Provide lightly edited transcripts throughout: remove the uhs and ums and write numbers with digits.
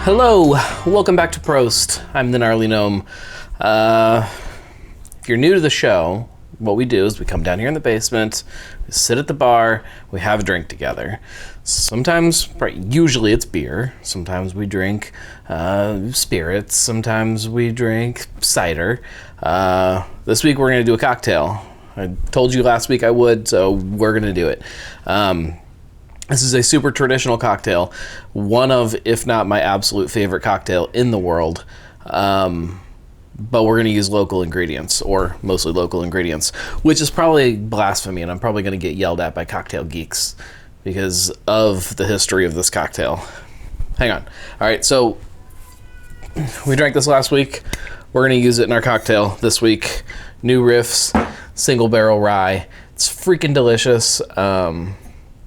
Hello, welcome back to Prost. I'm the Gnarly Gnome. If you're new to the show, what we do is we come down here in the basement, we sit at the bar, we have a drink together. Sometimes, usually it's beer. Sometimes we drink spirits. Sometimes we drink cider. This week we're going to do a cocktail. I told you last week I would, so we're going to do it. This is a super traditional cocktail, one of, if not my absolute favorite cocktail in the world. But we're going to use local ingredients, or mostly local ingredients, which is probably blasphemy, and I'm probably going to get yelled at by cocktail geeks because of the history of this cocktail. Hang on. All right, so we drank this last week. We're going to use it in our cocktail this week. New Riff's single barrel rye. It's freaking delicious.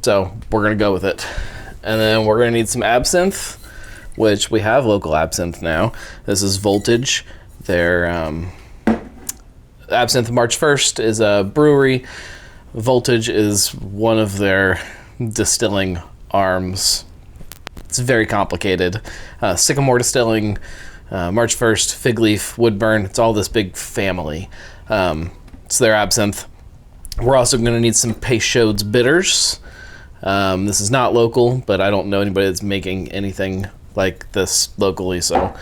So we're going to go with it. And then we're going to need some absinthe, which we have local absinthe now. This is Voltage. Their Absinthe March 1st is a brewery. Voltage is one of their distilling arms. It's very complicated. Sycamore Distilling, March 1st, Fig Leaf, Woodburn. It's all this big family. It's their absinthe. We're also going to need some Peychaud's bitters. This is not local, but I don't know anybody that's making anything like this locally, so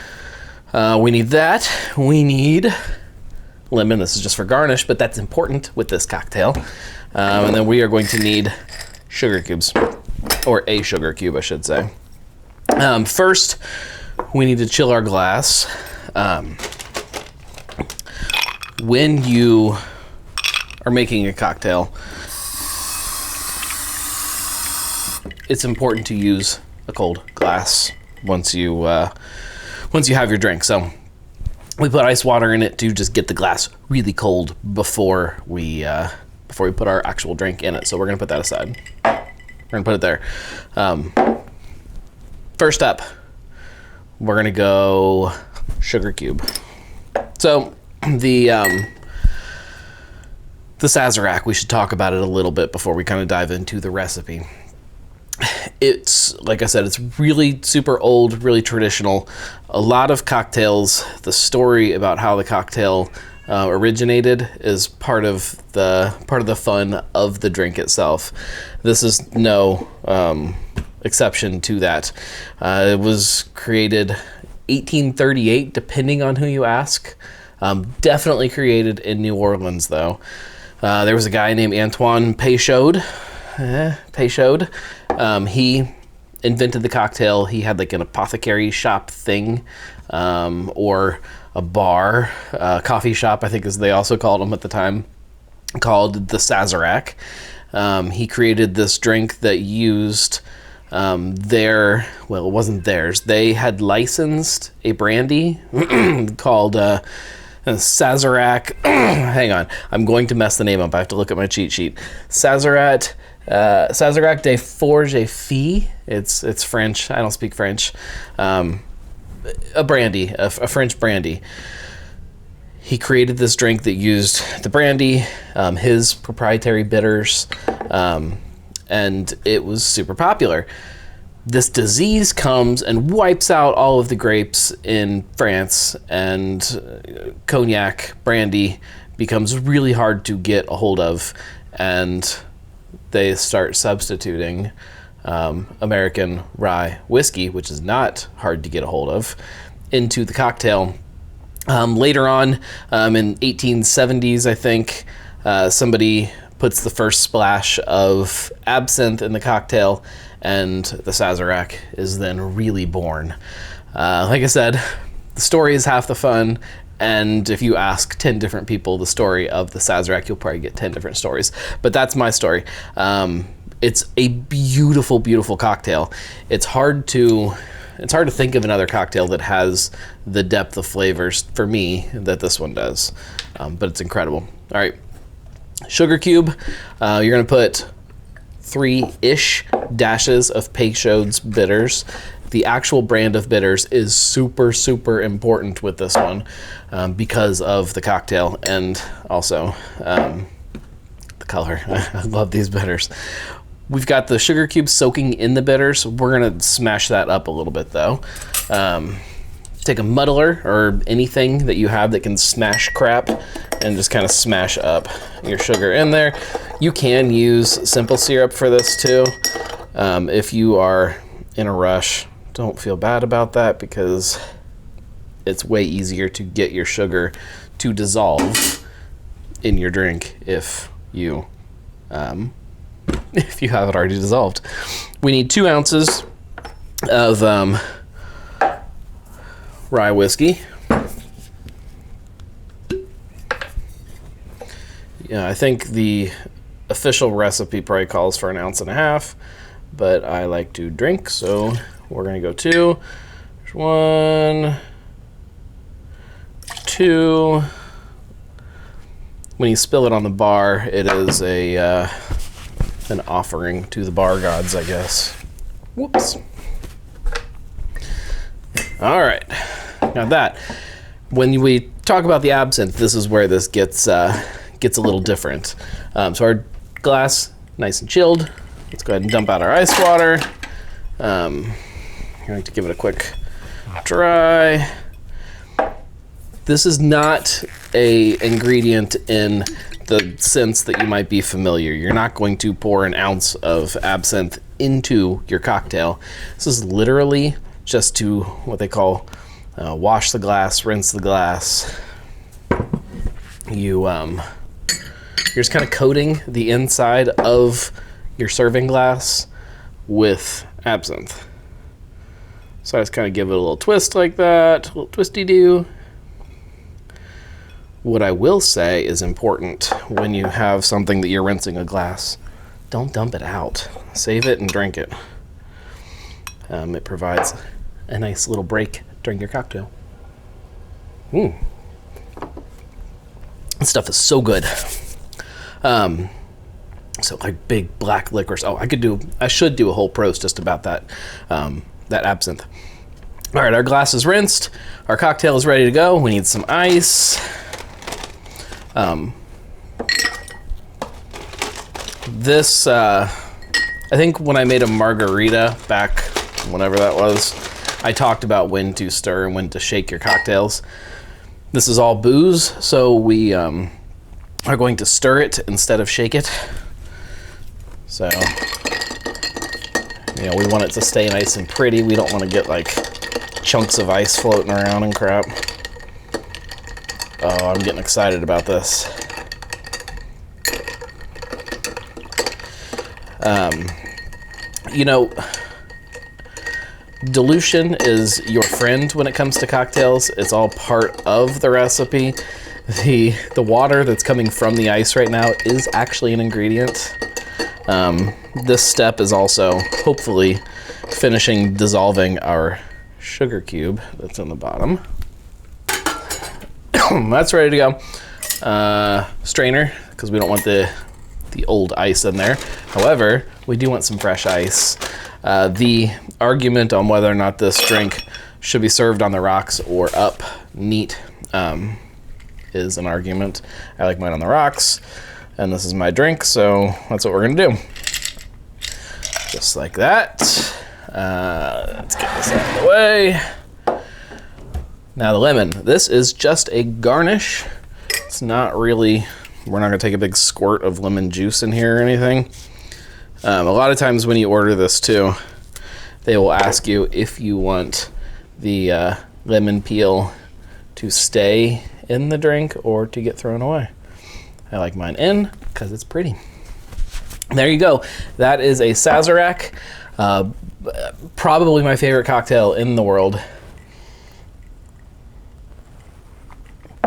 we need that. We need lemon. This is just for garnish, but that's important with this cocktail. And then we are going to need sugar cubes, or a sugar cube, I should say. First, we need to chill our glass. When you are making a cocktail, it's important to use a cold glass once you have your drink. So we put ice water in it to just get the glass really cold before we put our actual drink in it. So we're gonna put that aside. We're gonna put it there. First up, we're gonna go sugar cube. So the Sazerac, we should talk about it a little bit before we kind of dive into the recipe. It's, like I said, it's really super old, really traditional. A lot of cocktails, the story about how the cocktail originated is part of the fun of the drink itself. This is no exception to that. It was created 1838, depending on who you ask. Definitely created in New Orleans, though. There was a guy named Antoine Peychaud. He invented the cocktail. He had like an apothecary shop thing, or a bar, coffee shop, I think as they also called them at the time, called the Sazerac. He created this drink that used it wasn't theirs. They had licensed a brandy called Sazerac. Hang on, I'm going to mess the name up. I have to look at my cheat sheet. Sazerac de Forge Fille. It's French. I don't speak French. A brandy, a French brandy. He created this drink that used the brandy, his proprietary bitters, and it was super popular. This disease comes and wipes out all of the grapes in France, and cognac, brandy, becomes really hard to get a hold of, and they start substituting American Rye Whiskey, which is not hard to get a hold of, into the cocktail. Later on, in 1870s, I think, somebody puts the first splash of absinthe in the cocktail, and the Sazerac is then really born. Like I said, the story is half the fun, and if you ask 10 different people the story of the Sazerac, you'll probably get 10 different stories. But that's my story. It's a beautiful, beautiful cocktail. It's hard to think of another cocktail that has the depth of flavors, for me, that this one does. But it's incredible. All right, sugar cube. You're gonna put 3-ish dashes of Peychaud's bitters. The actual brand of bitters is super, super important with this one, because of the cocktail and also the color. I love these bitters. We've got the sugar cubes soaking in the bitters. We're gonna smash that up a little bit though. take a muddler or anything that you have that can smash crap and just kind of smash up your sugar in there. You can use simple syrup for this too. If you are in a rush, don't feel bad about that, because it's way easier to get your sugar to dissolve in your drink if you have it already dissolved. We need 2 ounces of rye whiskey. Yeah, I think the official recipe probably calls for 1.5 ounces, but I like to drink, so we're gonna go 2. There's 1, 2. When you spill it on the bar, it is an offering to the bar gods, I guess. Whoops. All right, now that, when we talk about the absinthe, this is where this gets a little different. So our glass, nice and chilled. Let's go ahead and dump out our ice water. I'm going to give it a quick dry. This is not a ingredient in the sense that you might be familiar. You're not going to pour 1 ounce of absinthe into your cocktail. This is literally just to what they call wash the glass, rinse the glass. You're just kind of coating the inside of your serving glass with absinthe. So I just kind of give it a little twist like that, a little twisty-do. What I will say is important when you have something that you're rinsing a glass, don't dump it out. Save it and drink it. It provides a nice little break during your cocktail. This stuff is so good. So like big black licorice. Oh, I should do a whole prose just about that absinthe. All right, our glass is rinsed. Our cocktail is ready to go. We need some ice. This, I think when I made a margarita back, whenever that was, I talked about when to stir and when to shake your cocktails. This is all booze, so we are going to stir it instead of shake it. So, we want it to stay nice and pretty. We don't want to get like chunks of ice floating around and crap. Oh, I'm getting excited about this. Dilution is your friend when it comes to cocktails. It's all part of the recipe. The water that's coming from the ice right now is actually an ingredient. This step is also hopefully finishing dissolving our sugar cube that's in the bottom. That's ready to go. Strainer, because we don't want the old ice in there. However, we do want some fresh ice. The argument on whether or not this drink should be served on the rocks or up neat is an argument. I like mine on the rocks, and this is my drink, so that's what we're gonna do. Just like that. Let's get this out of the way. Now the lemon. This is just a garnish. It's not really, we're not gonna take a big squirt of lemon juice in here or anything. A lot of times when you order this too, they will ask you if you want the lemon peel to stay in the drink or to get thrown away. I like mine in because it's pretty. There you go. That is a Sazerac. Probably my favorite cocktail in the world.